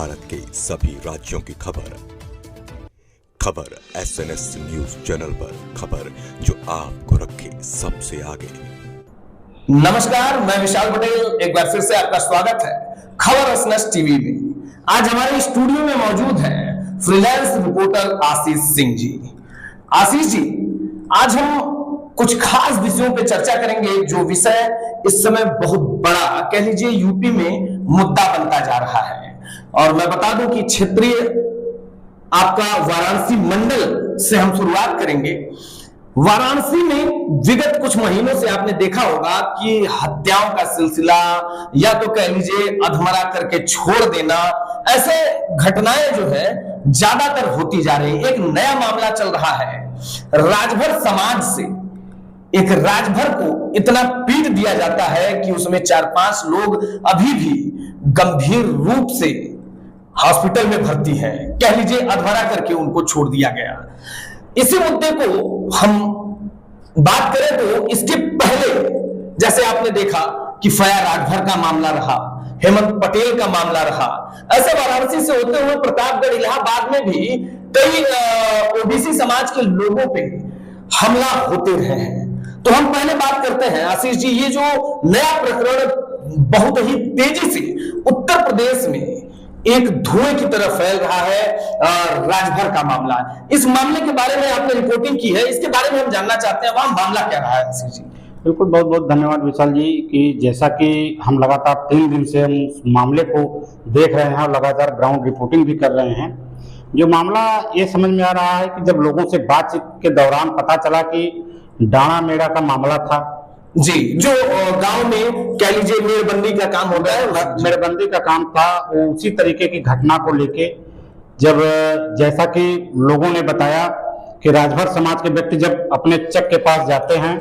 भारत के सभी राज्यों की खबर SNS न्यूज चैनल पर, खबर जो आपको रखे सबसे आगे। नमस्कार, मैं विशाल पटेल, एक बार फिर से आपका स्वागत है खबर SNS टीवी में। आज हमारे स्टूडियो में मौजूद हैं फ्रीलांस रिपोर्टर आशीष सिंह जी। आशीष जी, आज हम कुछ खास विषयों पे चर्चा करेंगे, जो विषय इस समय बहुत बड़ा, कह लीजिए यूपी में मुद्दा बनता जा रहा है। और मैं बता दूं कि क्षेत्रीय आपका वाराणसी मंडल से हम शुरुआत करेंगे। वाराणसी में विगत कुछ महीनों से आपने देखा होगा कि हत्याओं का सिलसिला, या तो कह लीजिए अधमरा करके छोड़ देना, ऐसे घटनाएं जो है ज्यादातर होती जा रही है। एक नया मामला चल रहा है, राजभर समाज से एक राजभर को इतना पीट दिया जाता है कि उसमें 4-5 लोग अभी भी गंभीर रूप से हॉस्पिटल में भर्ती हैं, कह लीजिए अधमरा करके उनको छोड़ दिया गया। इसी मुद्दे को हम बात करें तो इसके पहले जैसे आपने देखा कि फया राजभर का मामला रहा, हेमंत पटेल का मामला रहा, ऐसे वाराणसी से होते हुए प्रतापगढ़, इलाहाबाद में भी कई ओबीसी समाज के लोगों पे हमला होते रहे हैं। तो हम पहले बात करते हैं आशीष जी, ये जो नया प्रकरण बहुत ही तेजी से उत्तर प्रदेश में एक धुएं की तरफ फैल रहा है, राजभर का मामला। इस मामले के बारे में आपने रिपोर्टिंग की है, इसके बारे में हम जानना चाहते हैं, वहां मामला क्या रहा है आशीष जी? बिल्कुल, बहुत बहुत धन्यवाद विशाल जी कि जैसा कि हम लगातार 3 दिन से हम उस मामले को देख रहे हैं और लगातार ग्राउंड रिपोर्टिंग भी कर रहे हैं। जो मामला ये समझ में आ रहा है कि जब लोगों से बातचीत के दौरान पता चला कि डाणा मेड़ा का मामला था जी, जो गांव में कह लीजिए मेड़बंदी का काम होता है, मेड़बंदी का काम था, वो उसी तरीके की घटना को लेके जब जैसा कि लोगों ने बताया कि राजभर समाज के व्यक्ति जब अपने चक के पास जाते हैं,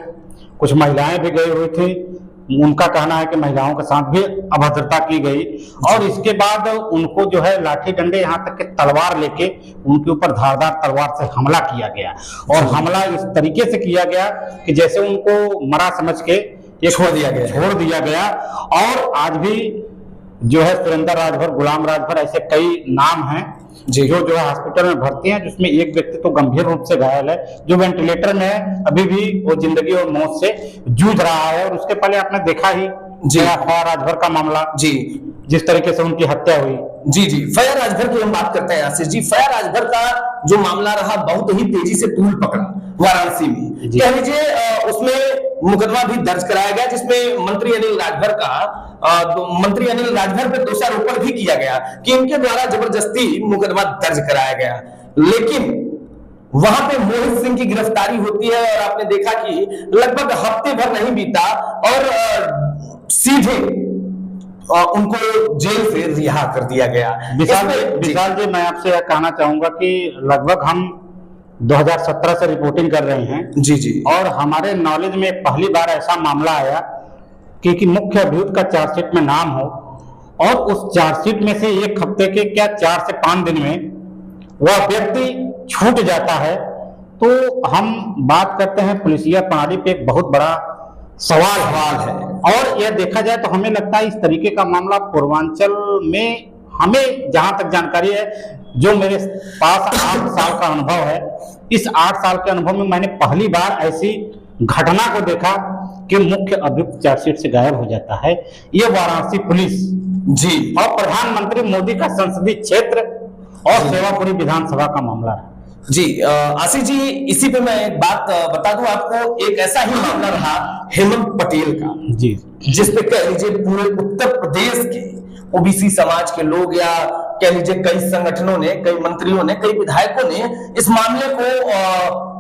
कुछ महिलाएं भी गई हुई थी, उनका कहना है कि महिलाओं के साथ भी अभद्रता की गई और इसके बाद उनको जो है लाठी डंडे यहाँ तक के तलवार लेके उनके ऊपर धारदार तलवार से हमला किया गया। और हमला इस तरीके से किया गया कि जैसे उनको मरा समझ के ये छोड़ दिया गया। और आज भी जो है सुरेंद्र राजभर, गुलाम राजभर, ऐसे कई नाम हैं जो है हॉस्पिटल में भर्ती हैं, जिसमें एक व्यक्ति तो गंभीर रूप से घायल है, जो वेंटिलेटर में है, अभी भी वो जिंदगी और मौत से जूझ रहा है। और उसके पहले आपने देखा ही फया राजभर का मामला, जी, जिस तरीके से उनकी हत्या हुई। जी, फया राजभर की हम बात करते हैं आशीष जी। फया राजभर का जो मामला रहा बहुत ही तेजी से तूल पकड़ा वाराणसी में, कह लीजिए उसमें मुकदमा भी दर्ज कराया गया, जिसमें मंत्री अनिल राजभर पे दोषारोपण भी किया गया कि इनके द्वारा जबरदस्ती मुकदमा दर्ज कराया गया। लेकिन वहां पे मोहित सिंह की गिरफ्तारी होती है और आपने देखा कि लगभग हफ्ते भर नहीं बीता और सीधे उनको जेल से रिहा कर दिया गया। विशाल जी, मैं आपसे यह कहना चाहूंगा कि लगभग हम 2017 से रिपोर्टिंग कर रहे हैं जी, और हमारे नॉलेज में पहली बार ऐसा मामला आया कि मुख्य अभियुक्त का चार्जशीट में नाम हो और उस चार्जशीट में से एक हफ्ते के 4 से 5 दिन में वह व्यक्ति छूट जाता है। तो हम बात करते हैं पुलिसिया प्रणाली पे एक बहुत बड़ा सवाल है। और यह देखा जाए तो हमें लगता है इस तरीके का मामला पूर्वांचल में, हमें जहां तक जानकारी है, जो मेरे पास 8 साल का अनुभव है, इस 8 साल के अनुभव में मैंने पहली बार ऐसी घटना को देखा कि मुख्य अभियुक्त चार्जशीट से गायब हो जाता है। ये वाराणसी पुलिस जी और प्रधानमंत्री मोदी का संसदीय क्षेत्र और सेवापुरी विधानसभा का मामला है। जी आशीष जी, इसी पे मैं एक बात बता दूं आपको, एक ऐसा ही मामला रहा हेमंत पटेल का जी, जिसपे कह लीजिए पूरे उत्तर प्रदेश के ओबीसी समाज के लोग, या कह लीजिए कई संगठनों ने, कई मंत्रियों ने, कई विधायकों ने इस मामले को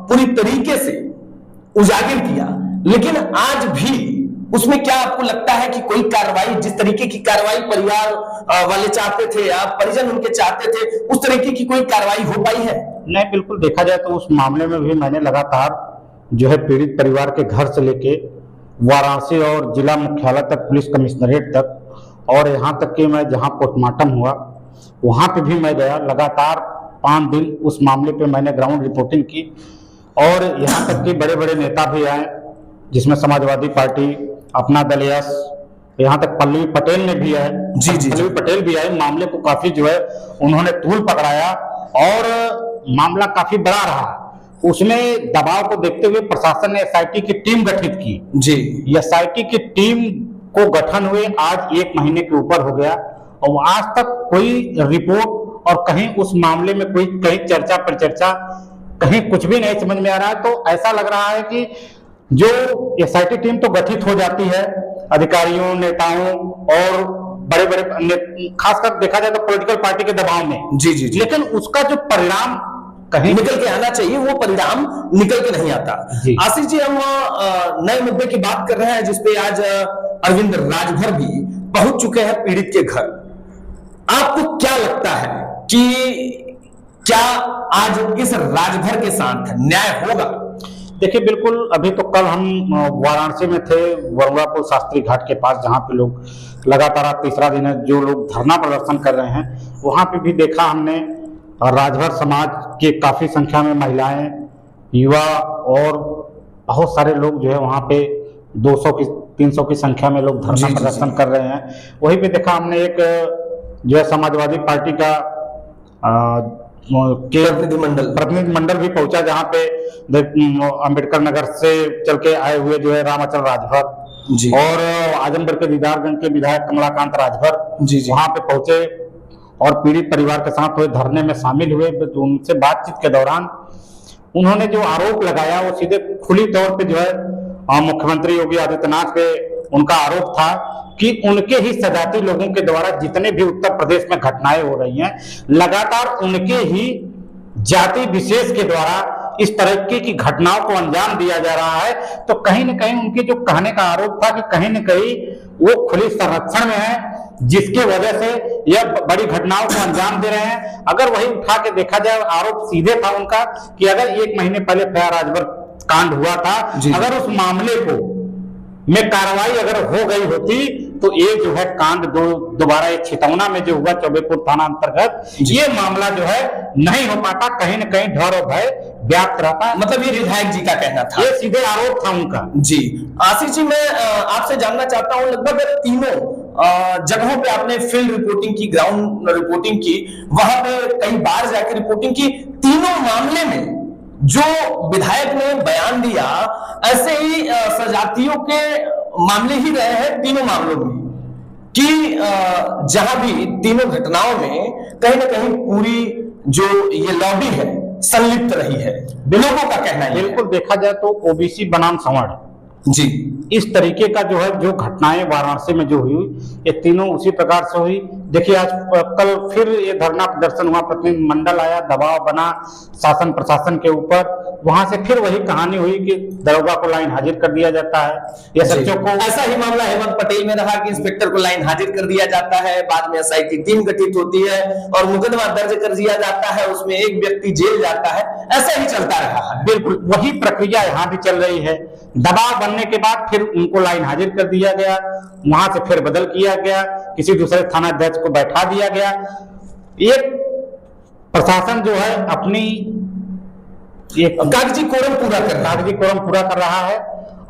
पूरी तरीके से उजागर किया। लेकिन आज भी उसमें क्या आपको लगता है कि कोई कार्रवाई, जिस तरीके की कार्रवाई परिवार वाले चाहते थे या परिजन उनके चाहते थे, उस तरीके की कोई कार्रवाई हो पाई है? नहीं, बिल्कुल देखा जाए तो उस मामले में भी मैंने लगातार जो है पीड़ित परिवार के घर से लेके वाराणसी और जिला मुख्यालय तक, पुलिस कमिश्नरेट तक, और यहाँ तक कि मैं जहाँ पोस्टमार्टम हुआ वहाँ पे भी मैं गया। लगातार 5 दिन उस मामले पे मैंने ग्राउंड रिपोर्टिंग की और यहाँ तक कि बड़े बड़े नेता भी आए, जिसमें समाजवादी पार्टी, अपना दल यश, यहाँ तक पल्लवी पटेल ने भी आए जी जी पल्लवी पटेल भी आई, मामले को काफी जो है उन्होंने तूल पकड़ाया और मामला काफी बड़ा रहा। उसमें दबाव को देखते हुए प्रशासन ने एसआईटी की टीम गठित की जी। एसआईटी की टीम को गठन हुए आज 1 महीने के ऊपर हो गया और आज तक कोई रिपोर्ट और कहीं उस मामले में कोई कहीं चर्चा परिचर्चा कहीं कुछ भी नहीं समझ में आ रहा है। तो ऐसा लग रहा है कि जो एसआईटी टीम तो गठित हो जाती है अधिकारियों, नेताओं और बड़े बड़े खासकर देखा जाए तो पॉलिटिकल पार्टी के दबाव में, जी जी, लेकिन उसका जो परिणाम कहीं निकल के आना चाहिए वो परिणाम निकल के नहीं आता। आशीष जी, हम नए मुद्दे की बात कर रहे हैं जिसपे आज अरविंद राजभर भी पहुंच चुके हैं पीड़ित के घर। आपको क्या लगता है कि क्या आज इस राजभर के साथ न्याय होगा? देखिए, बिल्कुल। अभी तो कल हम वाराणसी में थे, वरुणापुर शास्त्री घाट के पास, जहाँ पे लोग लगातार तीसरा दिन है जो लोग धरना प्रदर्शन कर रहे हैं। वहां पे भी देखा हमने राजभर समाज के काफी संख्या में महिलाएं, युवा और बहुत सारे लोग जो है वहां पे 200 की 300 की संख्या में लोग धरना प्रदर्शन कर रहे हैं। वहीं पे देखा हमने एक जो है समाजवादी पार्टी का प्रतिनिधिमंडल भी पहुंचा, जहां पे अंबेडकर नगर से चल के आए हुए जो है रामाचल राजभर और आजमगढ़ के दीदारगंज के विधायक कमलाकांत राजभर वहां पे पहुंचे और पीड़ित परिवार के साथ हुए धरने में शामिल हुए। तो उनसे बातचीत के दौरान उन्होंने जो आरोप लगाया वो सीधे खुली तौर पे जो है मुख्यमंत्री योगी आदित्यनाथ पे उनका आरोप था कि उनके ही सजाती लोगों के द्वारा जितने भी उत्तर प्रदेश में घटनाएं हो रही हैं, लगातार उनके ही जाति विशेष के द्वारा इस तरह की घटनाओं को अंजाम दिया जा रहा है। तो कहीं न कहीं उनके जो कहने का आरोप था कि कहीं न कहीं वो खुले संरक्षण में है, जिसके वजह से यह बड़ी घटनाओं को अंजाम दे रहे हैं। अगर वही उठा के देखा जाए, आरोप सीधे था उनका कि अगर 1 महीने पहले राजभर कांड हुआ था, अगर उस मामले को में कार्रवाई अगर हो गई होती तो ये जो है कांड दोबारा एक छितौना में जो हुआ चौबेपुर थाना अंतर्गत, ये मामला जो है नहीं हो पाता। कहीं न कहीं डर और भय व्याप्त रहता। मतलब ये विधायक जी का कहना था, ये सीधे आरोप था उनका। जी आशीष जी, मैं आपसे जानना चाहता हूं, लगभग तीनों जगहों पे आपने फील्ड रिपोर्टिंग की, ग्राउंड रिपोर्टिंग की, वहां पे कई बार जाकर रिपोर्टिंग की। तीनों मामले में जो विधायक ने बयान दिया, ऐसे ही सजातियों के मामले ही रहे हैं तीनों मामलों में, कि जहां भी तीनों घटनाओं में कहीं ना कहीं पूरी जो ये लॉबी है संलिप्त रही है, लोगों का कहना है। बिल्कुल, देखा जाए तो ओबीसी बनाम सवर्ण जी, इस तरीके का जो है जो घटनाएं वाराणसी में जो हुई, ये तीनों उसी प्रकार से हुई। देखिए, आज कल फिर ये धरना प्रदर्शन हुआ, प्रतिनिधिमंडल आया, दबाव बना शासन प्रशासन के ऊपर। वहां से फिर वही कहानी हुई कि दरोगा को लाइन हाजिर कर दिया जाता है, या सच्चों को। ऐसा ही मामला हेमंत पटेल में रहा कि इंस्पेक्टर को लाइन हाजिर कर दिया जाता है, बाद में एसआईटी टीम गठित होती है और मुकदमा दर्ज कर दिया जाता है, उसमें एक व्यक्ति जेल जाता है। ऐसा ही चलता रहा है। बिल्कुल वही प्रक्रिया यहाँ भी चल रही है। दबाव बनने के बाद फिर उनको लाइन हाजिर कर दिया गया, वहां से फिर बदल किया गया, किसी दूसरे थाना अध्यक्ष को बैठा दिया गया। एक प्रशासन जो है अपनी एक कागजी कोरम पूरा कर रहा है।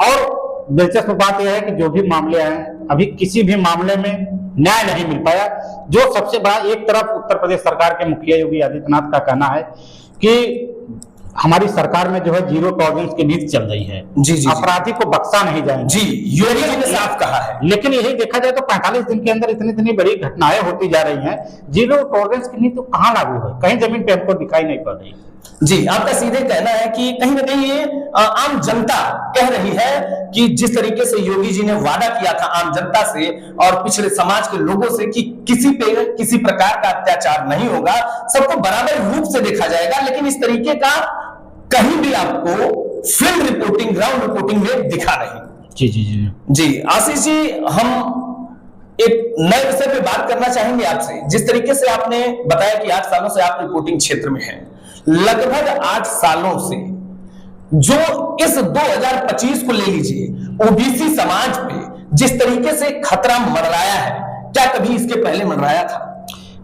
और दिलचस्प बात यह है कि जो भी मामले आए, अभी किसी भी मामले में न्याय नहीं मिल पाया। जो सबसे बड़ा, एक तरफ उत्तर प्रदेश सरकार के मुखिया योगी आदित्यनाथ का कहना है कि हमारी सरकार में जो है 0 टॉलरेंस की नीति चल रही है, अपराधी को बख्शा नहीं जाएगा। जी, योगी जी ने साफ कहा है। लेकिन यही देखा जाए तो 45 दिन के अंदर इतनी बड़ी घटनाएं होती जा रही हैं, 0 टॉलरेंस की नीति तो कहाँ लागू है? कहीं जमीन पे हमको दिखाई नहीं पड़ रही। जी, आपका सीधे कहना है कि कहीं ना कहीं ये आम जनता कह रही है कि जिस तरीके से योगी जी ने वादा किया था आम जनता से और पिछड़े समाज के लोगों से कि किसी पे किसी प्रकार का अत्याचार नहीं होगा, सबको बराबर रूप से देखा जाएगा, लेकिन इस तरीके का कहीं भी आपको फील्ड रिपोर्टिंग, ग्राउंड रिपोर्टिंग में दिखा नहीं। जी आशीष जी, हम एक नए विषय पे बात करना चाहेंगे आपसे। जिस तरीके से आपने बताया कि 8 सालों से आप रिपोर्टिंग क्षेत्र में हैं, लगभग 8 सालों से जो इस 2025 को ले लीजिए, ओबीसी समाज पे जिस तरीके से खतरा मंडराया है, क्या कभी इसके पहले मंडराया था?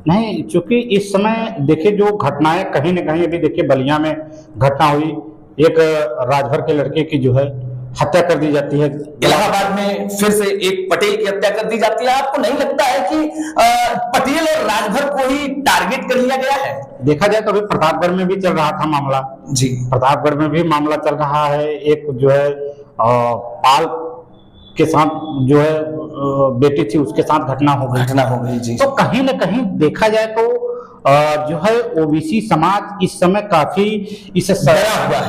नहीं, क्योंकि इस समय देखिए जो घटनाएं कहीं न कहीं, अभी देखिए बलिया में घटना हुई, एक राजभर के लड़के की जो है हत्या कर दी जाती है। इलाहाबाद में फिर से एक पटेल की हत्या कर दी जाती है। आपको नहीं लगता है कि पटेल और राजभर को ही टारगेट कर लिया गया है? देखा जाए तो अभी प्रतापगढ़ में भी चल रहा था मामला जी, प्रतापगढ़ में भी मामला चल रहा है। एक जो है पाल के साथ जो है बेटी थी, उसके साथ घटना हो गई जी। तो कहीं न कहीं देखा जाए तो जो है ओबीसी समाज इस समय काफी इससे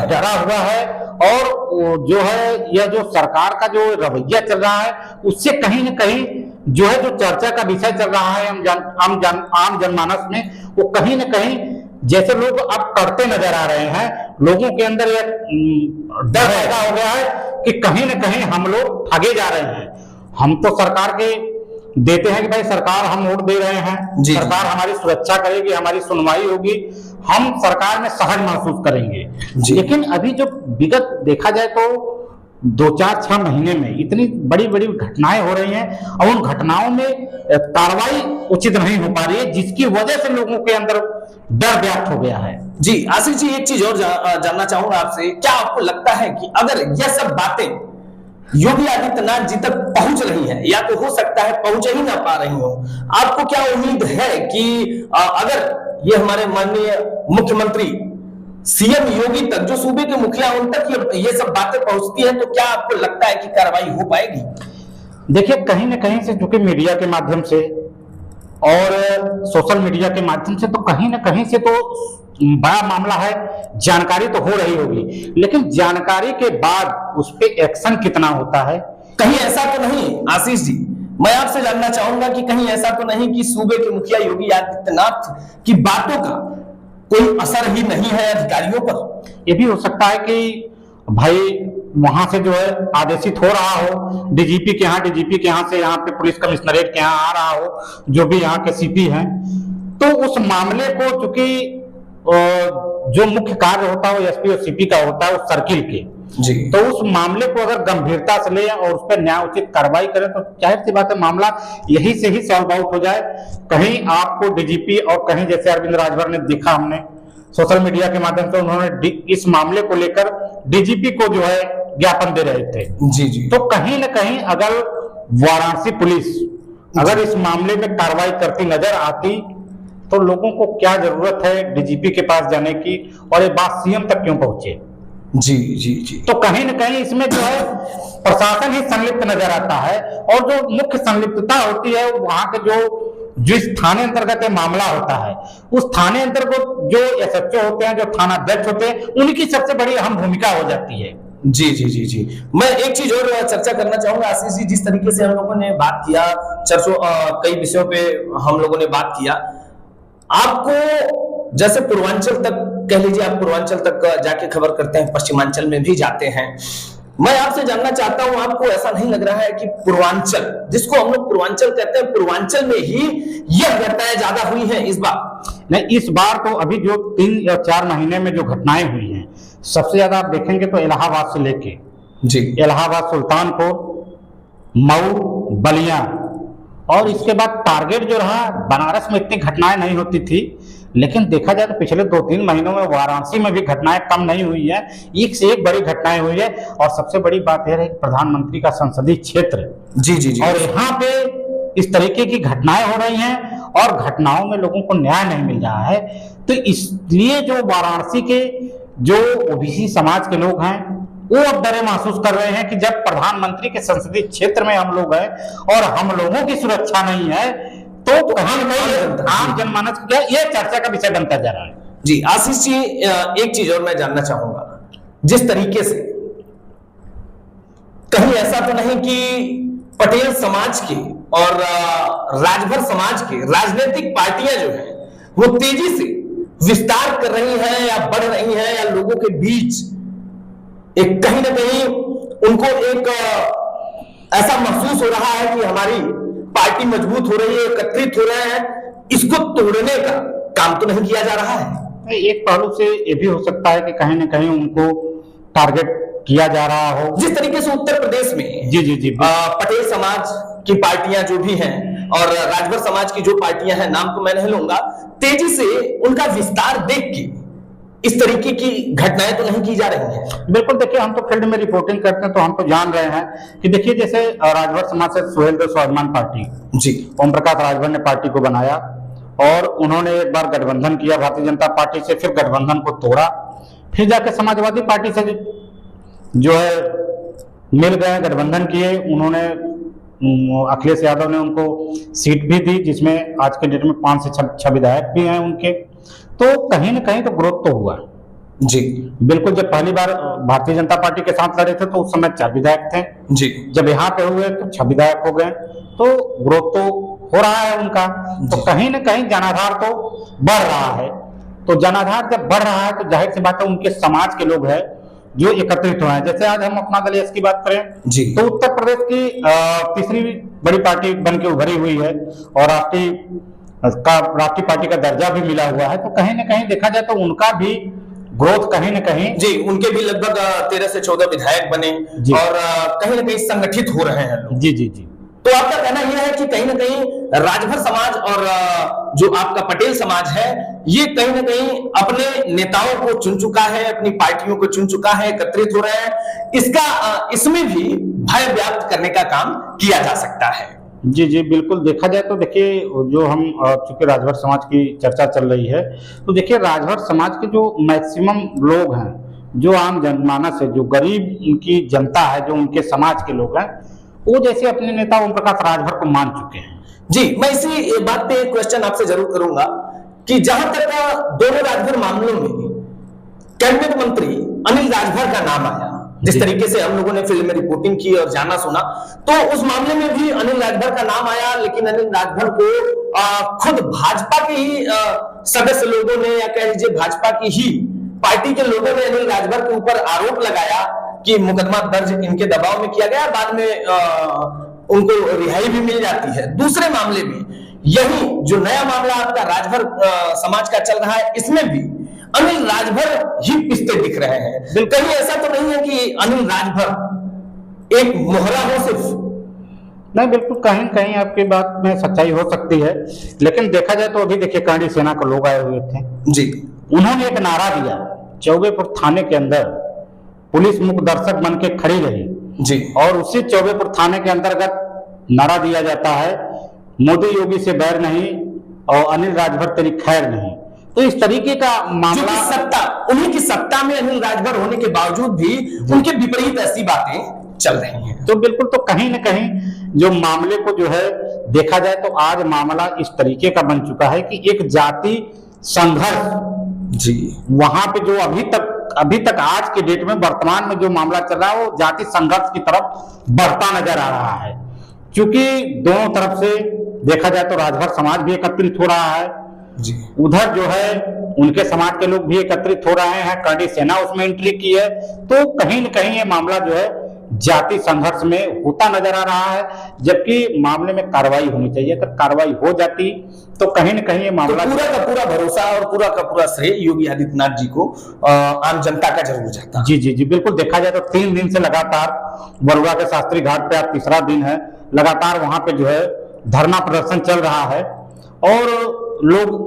डरा हुआ है और जो है यह जो सरकार का जो रवैया चल रहा है उससे कहीं न कहीं जो है जो चर्चा का विषय चल रहा है आम जनमानस में, वो कहीं न कहीं जैसे लोग अब करते नजर आ रहे हैं, लोगों के अंदर यह डर पैदा हो गया है कि कहीं न कहीं हम लोग ठगे जा रहे हैं। हम तो सरकार के देते हैं कि भाई सरकार हम वोट दे रहे हैं, सरकार हमारी सुरक्षा करेगी, हमारी सुनवाई होगी, हम सरकार में सहज महसूस करेंगे। लेकिन अभी जो विगत देखा जाए तो 2-4-6 महीने में इतनी बड़ी बड़ी घटनाएं हो रही हैं और उन घटनाओं में कार्रवाई उचित नहीं हो पा रही है, जिसकी वजह से लोगों के अंदर डर व्याप्त हो गया है। जी आशीष जी, एक चीज और जानना चाहूंगा आपसे, क्या आपको लगता है कि अगर यह सब बातें योगी आदित्यनाथ जी तक पहुंच रही है, या तो हो सकता है पहुंच ही ना पा रही हो, आपको क्या उम्मीद है कि अगर ये हमारे माननीय मुख्यमंत्री सीएम योगी तक, जो सूबे के मुखिया, उन तक ये सब बातें पहुंचती हैं, तो क्या आपको लगता है कि कार्रवाई हो पाएगी? देखिए कहीं ना कहीं से, चूंकि मीडिया के माध्यम से और सोशल मीडिया के माध्यम से, तो कहीं ना कहीं से तो बड़ा मामला है, जानकारी तो हो रही होगी, लेकिन जानकारी के बाद उस पर एक्शन कितना होता है? कहीं ऐसा तो नहीं आशीष जी, मैं आपसे जानना चाहूंगा कि कहीं ऐसा तो नहीं कि सूबे के मुखिया योगी आदित्यनाथ की बातों का कोई असर ही नहीं है अधिकारियों पर? यह भी हो सकता है कि भाई वहां से जो है आदेशित हो रहा हो, डीजीपी के यहाँ से यहाँ पे पुलिस कमिश्नरेट के यहाँ आ रहा हो, जो भी यहाँ के सीपी हैं, तो उस मामले को, चूंकि जो मुख्य कार्य होता है वो एसपी और सीपी का होता है उस सर्किल के जी, तो उस मामले को अगर गंभीरता से ले और उस पर न्याय उचित कार्रवाई करें तो जाहिर सी बात है मामला यही से ही सॉल्व आउट हो जाए। कहीं आपको डीजीपी और कहीं जैसे अरविंद राजभर ने देखा, हमने सोशल मीडिया के माध्यम से उन्होंने इस मामले को लेकर डीजीपी को जो है ज्ञापन दे रहे थे। जी, तो कहीं ना कहीं अगर वाराणसी पुलिस अगर इस मामले में कार्रवाई करती नजर आती तो लोगों को क्या जरूरत है डीजीपी के पास जाने की, और ये बात सीएम तक क्यों पहुंचे? जी। तो कहीं ना कहीं इसमें जो है प्रशासन ही संलिप्त नजर आता है, और जो मुख्य संलिप्तता होती है वहां के जिस थाने अंतर्गत मामला होता है, उस थाने अंतर्गत जो एसएचओ होते हैं, जो थाना अध्यक्ष होते हैं, उनकी सबसे बड़ी अहम भूमिका हो जाती है। जी। मैं एक चीज और चर्चा करना चाहूंगा आशीष जी, जिस तरीके से हम लोगों ने बात किया, कई विषयों पे हम लोगों ने बात किया, आपको जैसे पूर्वांचल तक कह लीजिए, आप पूर्वांचल तक जाके खबर करते हैं, पश्चिमांचल में भी जाते हैं, मैं आपसे जानना चाहता हूं, आपको ऐसा नहीं लग रहा है कि पूर्वांचल, जिसको हम लोग पूर्वांचल कहते हैं, पूर्वांचल में ही यह घटनाएं ज्यादा हुई हैं इस बार? नहीं, इस बार तो अभी जो 3 या 4 महीने में जो घटनाएं हुई हैं, सबसे ज्यादा आप देखेंगे तो इलाहाबाद से लेके जी, इलाहाबाद, सुल्तानपुर, मऊ, बलिया, और इसके बाद टारगेट जो रहा, बनारस में इतनी घटनाएं नहीं होती थी, लेकिन देखा जाए तो पिछले 2-3 महीनों में वाराणसी में भी घटनाएं कम नहीं हुई है, एक से एक बड़ी घटनाएं हुई है। और सबसे बड़ी बात यह है कि प्रधानमंत्री का संसदीय क्षेत्र जी, और यहाँ पे इस तरीके की घटनाएं हो रही हैं और घटनाओं में लोगों को न्याय नहीं मिल रहा है। तो इसलिए जो वाराणसी के जो ओबीसी समाज के लोग हैं वो अब डरे महसूस कर रहे हैं कि जब प्रधानमंत्री के संसदीय क्षेत्र में हम लोग हैं और हम लोगों की सुरक्षा नहीं है, तो कहीं नहीं आम जनमानस क्या यह चर्चा का विषय बनता जा रहा है। जी आशीष जी, एक चीज और मैं जानना चाहूंगा, जिस तरीके से कहीं ऐसा तो नहीं कि पटेल समाज के और राजभर समाज के राजनीतिक पार्टियां जो हैं वो तेजी से विस्तार कर रही हैं या बढ़ रही हैं, या लोगों के बीच एक कहीं ना कहीं उनको एक ऐसा महसूस हो रहा है कि हमारी पार्टी मजबूत हो रही है, एकत्रित हो रहे हैं, इसको तोड़ने का काम तो नहीं किया जा रहा है? एक पहलू से ये भी हो सकता है कि कहीं ना कहीं उनको टारगेट किया जा रहा हो, जिस तरीके से उत्तर प्रदेश में जी पटेल समाज की पार्टियां जो भी हैं और राजभर समाज की जो पार्टियां हैं, नाम तो मैं नहीं लूंगा, तेजी से उनका विस्तार देख के इस तरीके की घटनाएं तो नहीं की जा रही हैं। बिल्कुल, देखिए हम तो फील्ड में रिपोर्टिंग करते हैं तो हम तो जान रहे हैं कि देखिए जैसे राजभर समाज से सुहेलदेव स्वाभिमान पार्टी जी, ओम प्रकाश राजभर ने पार्टी को बनाया और उन्होंने एक बार गठबंधन किया भारतीय जनता पार्टी से, फिर गठबंधन को तोड़ा, फिर जाके समाजवादी पार्टी से जो है मिल गए, गठबंधन किए। उन्होंने अखिलेश यादव ने उनको सीट भी दी, जिसमें आज के डेट में 5 से 6 विधायक भी हैं उनके। तो कहीं ना कहीं तो ग्रोथ तो हुआ जी। बिल्कुल, जब पहली बार भारतीय जनता पार्टी के साथ लड़े थे तो उस समय 4 विधायक थे जी, जब यहाँ पे हुए तो 6 विधायक हो गए। तो ग्रोथ तो हो रहा है उनका, तो कहीं ना कहीं जनाधार तो बढ़ रहा है। तो जनाधार जब बढ़ रहा है तो जाहिर सी बात है उनके समाज के लोग हैं जो एकत्रित हुए हैं। जैसे आज हम अपना दल की बात करें जी, तो उत्तर प्रदेश की तीसरी बड़ी पार्टी बन के उभरी हुई है और राष्ट्रीय पार्टी का दर्जा भी मिला हुआ है। तो कहीं ना कहीं देखा जाए तो उनका भी ग्रोथ कहीं ना कहीं जी, उनके भी लगभग 13 से 14 विधायक बने और कहीं ना कहीं संगठित हो रहे हैं लोग। जी जी जी। तो आपका कहना यह है कि कहीं ना कहीं राजभर समाज और जो आपका पटेल समाज है, ये कहीं ना कहीं अपने नेताओं को चुन चुका है, अपनी पार्टियों को चुन चुका है, एकत्रित हो रहे हैं। इसमें भी भय व्याप्त करने का काम किया जा सकता है। जी जी बिल्कुल, देखा जाए तो देखिए जो हम चूंकि राजभर समाज की चर्चा चल रही है तो देखिए राजभर समाज के जो मैक्सिमम लोग हैं, जो आम जनमानस है, जो गरीब उनकी जनता है, जो उनके समाज के लोग हैं, वो जैसे अपने नेता ओम प्रकाश राजभर को मान चुके हैं। जी, मैं इसी बात पे एक क्वेश्चन आपसे जरूर करूंगा कि जहां तक दोनों राजभर मामलों में कैबिनेट मंत्री अनिल राजभर का नाम आया, जिस तरीके से हम लोगों ने फिल्म में रिपोर्टिंग की और जाना सुना, तो उस मामले में भी अनिल राजभर का नाम आया। लेकिन अनिल राजभर को खुद भाजपा के ही सदस्य लोगों ने, या कह लीजिए भाजपा की ही पार्टी के लोगों ने अनिल राजभर के ऊपर आरोप लगाया कि मुकदमा दर्ज इनके दबाव में किया गया, बाद में उनको रिहाई भी मिल जाती है। दूसरे मामले में यही जो नया मामला आपका राजभर समाज का चल रहा है, इसमें भी अनिल राजभर ही पिसते दिख रहे हैं। कहीं ऐसा तो नहीं है कि अनिल राजभर एक मोहरा हो सिर्फ? नहीं, बिल्कुल कहीं कहीं आपकी बात में सच्चाई हो सकती है, लेकिन देखा जाए तो अभी देखिए कांडी सेना के लोग आए हुए थे जी, उन्होंने एक नारा दिया, चौबेपुर थाने के अंदर पुलिस मुख्य दर्शक बन के खड़ी रही जी, और उसी चौबेपुर थाने के अंतर्गत नारा दिया जाता है, मोदी योगी से बैर नहीं और अनिल राजभर तेरी खैर नहीं। तो इस तरीके का मामला, सत्ता उन्हीं की सत्ता में अनिल राजभर होने के बावजूद भी उनके विपरीत ऐसी बातें चल रही हैं। तो बिल्कुल, तो कहीं ना कहीं जो मामले को जो है देखा जाए तो आज मामला इस तरीके का बन चुका है कि एक जाति संघर्ष जी, वहां पे जो अभी तक आज के डेट में वर्तमान में जो मामला चल रहा है वो जाति संघर्ष की तरफ बढ़ता नजर आ रहा है। क्योंकि दोनों तरफ से देखा जाए तो राजभर समाज भी एकत्रित हो रहा है जी, उधर जो है उनके समाज के लोग भी एकत्रित हो रहे हैं, कांडी सेना उसमें एंट्री की है। तो कहीं न कहीं ये मामला जो है जाति संघर्ष में होता नजर आ रहा है, जबकि मामले में कार्रवाई होनी चाहिए। अगर कार्रवाई हो जाती तो कहीं न कहीं ये मामला तो पूरा का पूरा भरोसा और पूरा का पूरा श्रेय योगी आदित्यनाथ जी को आम जनता का जरूर जाता। जी जी जी बिल्कुल, देखा जाए तो 3 दिन से लगातार बरुआ के शास्त्री घाट पे आज तीसरा दिन है, लगातार वहां पे जो है धरना प्रदर्शन चल रहा है और लोग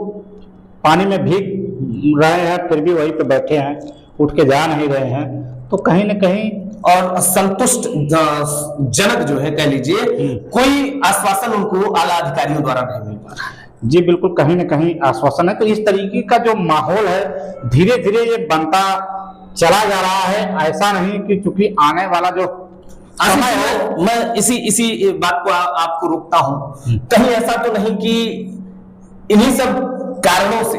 पानी में भीग रहे हैं, फिर भी वहीं पे बैठे हैं, उठ के जा नहीं रहे हैं। तो कहीं न कहीं और संतुष्ट जनक जो है, कह लीजिए, कोई आश्वासन उनको आला अधिकारियों द्वारा नहीं मिल पा रहा है। जी बिल्कुल, कहीं न कहीं आश्वासन है। तो इस तरीके का जो माहौल है धीरे धीरे ये बनता चला जा रहा है। ऐसा नहीं कि चूंकि आने वाला जो समय है, मैं इसी बात को आपको रोकता हूं, कहीं ऐसा तो नहीं कि इन्हीं सब कारणों से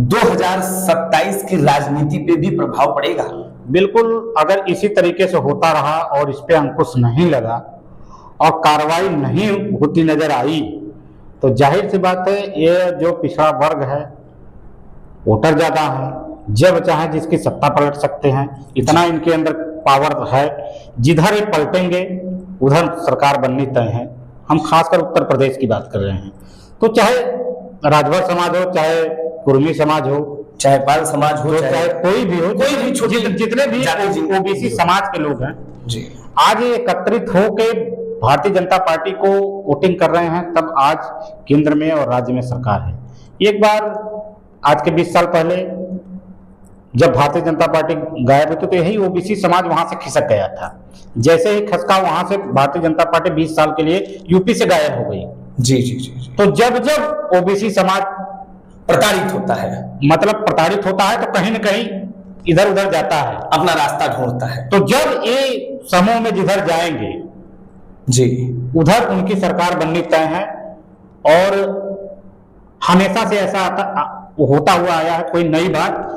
2027 की राजनीति पे भी प्रभाव पड़ेगा? बिल्कुल, अगर इसी तरीके से होता रहा और इस पे अंकुश नहीं लगा और कार्रवाई नहीं होती नजर आई तो जाहिर सी बात है ये जो पिछड़ा वर्ग है, वोटर ज्यादा है, जब चाहे जिसकी सत्ता पलट सकते हैं, इतना इनके अंदर पावर है। जिधर ये पलटेंगे उधर सरकार बननी तय है। हम खासकर उत्तर प्रदेश की बात कर रहे हैं। तो चाहे राजभर समाज हो, चाहे कुर्मी समाज हो, चाहे पाल समाज हो, चाहे कोई भी हो, जितने भी ओबीसी समाज के लोग हैं जी, आज एकत्रित होके भारतीय जनता पार्टी को वोटिंग कर रहे हैं, तब आज केंद्र में और राज्य में सरकार है। एक बार आज के 20 साल पहले जब भारतीय जनता पार्टी गायब हुई तो यही ओबीसी समाज वहां से खिसक गया था। जैसे ही खसका वहां से भारतीय जनता पार्टी 20 साल के लिए यूपी से गायब हो गई। जी जी जी जी। तो जब जब ओबीसी समाज प्रताड़ित होता है, मतलब प्रताड़ित होता है तो कहीं न कहीं इधर उधर जाता है, अपना रास्ता ढूंढता है। तो जब ये समूह में जिधर जाएंगे जी, उधर उनकी सरकार बननी तय है। और हमेशा से ऐसा होता हुआ आया है, कोई नई बात